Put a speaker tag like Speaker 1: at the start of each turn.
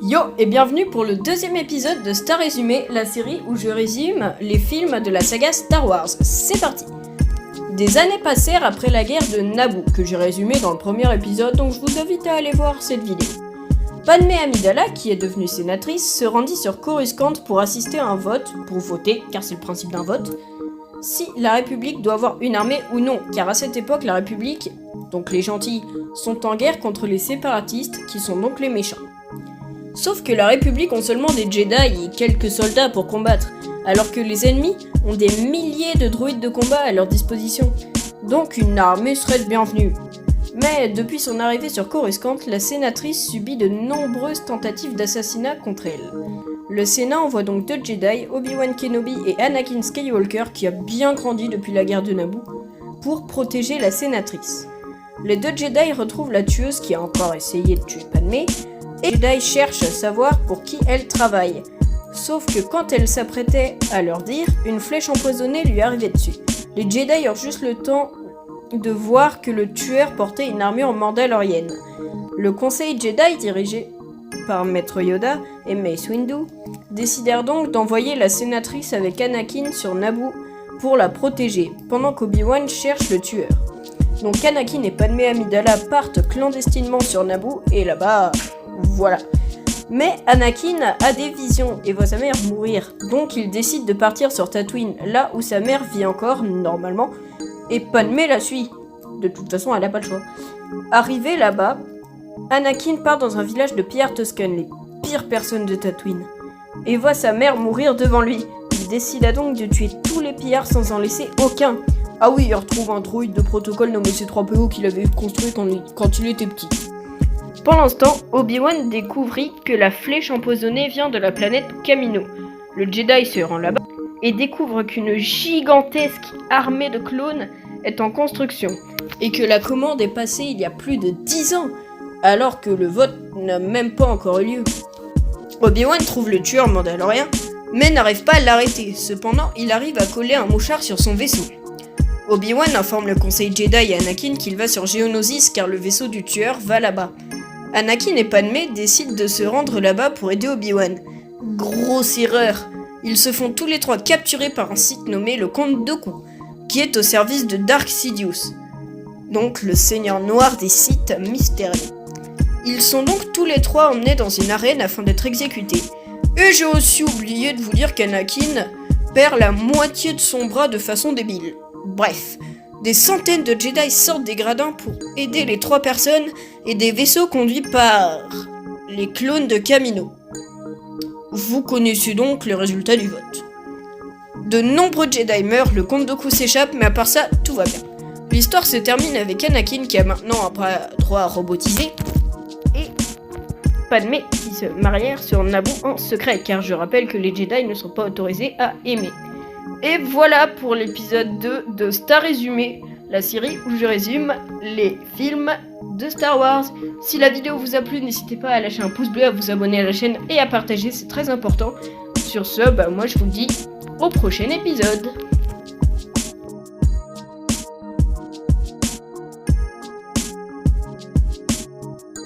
Speaker 1: Yo et bienvenue pour le deuxième épisode de Star Résumé, la série où je résume les films de la saga Star Wars. C'est parti. Des années passèrent après la guerre de Naboo, que j'ai résumé dans le premier épisode, donc je vous invite à aller voir cette vidéo. Padmé Amidala, qui est devenue sénatrice, se rendit sur Coruscant pour assister à un vote, pour voter, car c'est le principe d'un vote, si la République doit avoir une armée ou non, car à cette époque la République, donc les gentils, sont en guerre contre les séparatistes, qui sont donc les méchants. Sauf que la République ont seulement des Jedi et quelques soldats pour combattre, alors que les ennemis ont des milliers de droïdes de combat à leur disposition. Donc une armée serait bienvenue. Mais depuis son arrivée sur Coruscant, la sénatrice subit de nombreuses tentatives d'assassinat contre elle. Le Sénat envoie donc 2 Jedi, Obi-Wan Kenobi et Anakin Skywalker, qui a bien grandi depuis la guerre de Naboo, pour protéger la sénatrice. Les 2 Jedi retrouvent la tueuse qui a encore essayé de tuer Padmé, et les Jedi cherchent à savoir pour qui elle travaille. Sauf que quand elle s'apprêtait à leur dire, une flèche empoisonnée lui arrivait dessus. Les Jedi ont juste le temps de voir que le tueur portait une armure mandalorienne. Le conseil Jedi, dirigé par Maître Yoda et Mace Windu, décidèrent donc d'envoyer la sénatrice avec Anakin sur Naboo pour la protéger, pendant qu'Obi-Wan cherche le tueur. Donc Anakin et Padmé Amidala partent clandestinement sur Naboo, et là-bas, voilà. Mais Anakin a des visions et voit sa mère mourir, donc il décide de partir sur Tatooine, là où sa mère vit encore, normalement, et Padmé la suit. De toute façon, elle n'a pas le choix. Arrivé là-bas, Anakin part dans un village de pillards Tusken, les pires personnes de Tatooine, et voit sa mère mourir devant lui. Il décida donc de tuer tous les pillards sans en laisser aucun. Ah oui, il retrouve un droïde de protocole nommé C-3PO qu'il avait construit quand il était petit. Pendant ce temps, Obi-Wan découvrit que la flèche empoisonnée vient de la planète Kamino. Le Jedi se rend là-bas et découvre qu'une gigantesque armée de clones est en construction et que la commande est passée il y a plus de 10 ans, alors que le vote n'a même pas encore eu lieu. Obi-Wan trouve le tueur mandalorien, mais n'arrive pas à l'arrêter. Cependant, il arrive à coller un mouchard sur son vaisseau. Obi-Wan informe le conseil Jedi et Anakin qu'il va sur Geonosis car le vaisseau du tueur va là-bas. Anakin et Padmé décident de se rendre là-bas pour aider Obi-Wan. Grosse erreur. Ils se font tous les 3 capturer par un Sith nommé le Comte Dooku, qui est au service de Dark Sidious, donc le seigneur noir des Sith mystérieux. Ils sont donc tous les 3 emmenés dans une arène afin d'être exécutés. Et j'ai aussi oublié de vous dire qu'Anakin perd la moitié de son bras de façon débile. Bref, des centaines de Jedi sortent des gradins pour aider les 3 personnes et des vaisseaux conduits par les clones de Kamino. Vous connaissez donc les résultats du vote. De nombreux Jedi meurent, le Comte Dooku s'échappe, mais à part ça, tout va bien. L'histoire se termine avec Anakin qui a maintenant un bras droit robotisé et Padmé qui se marièrent sur Naboo en secret, car je rappelle que les Jedi ne sont pas autorisés à aimer. Et voilà pour l'épisode 2 de Star Résumé, la série où je résume les films de Star Wars. Si la vidéo vous a plu, n'hésitez pas à lâcher un pouce bleu, à vous abonner à la chaîne et à partager, c'est très important. Sur ce, moi je vous dis au prochain épisode.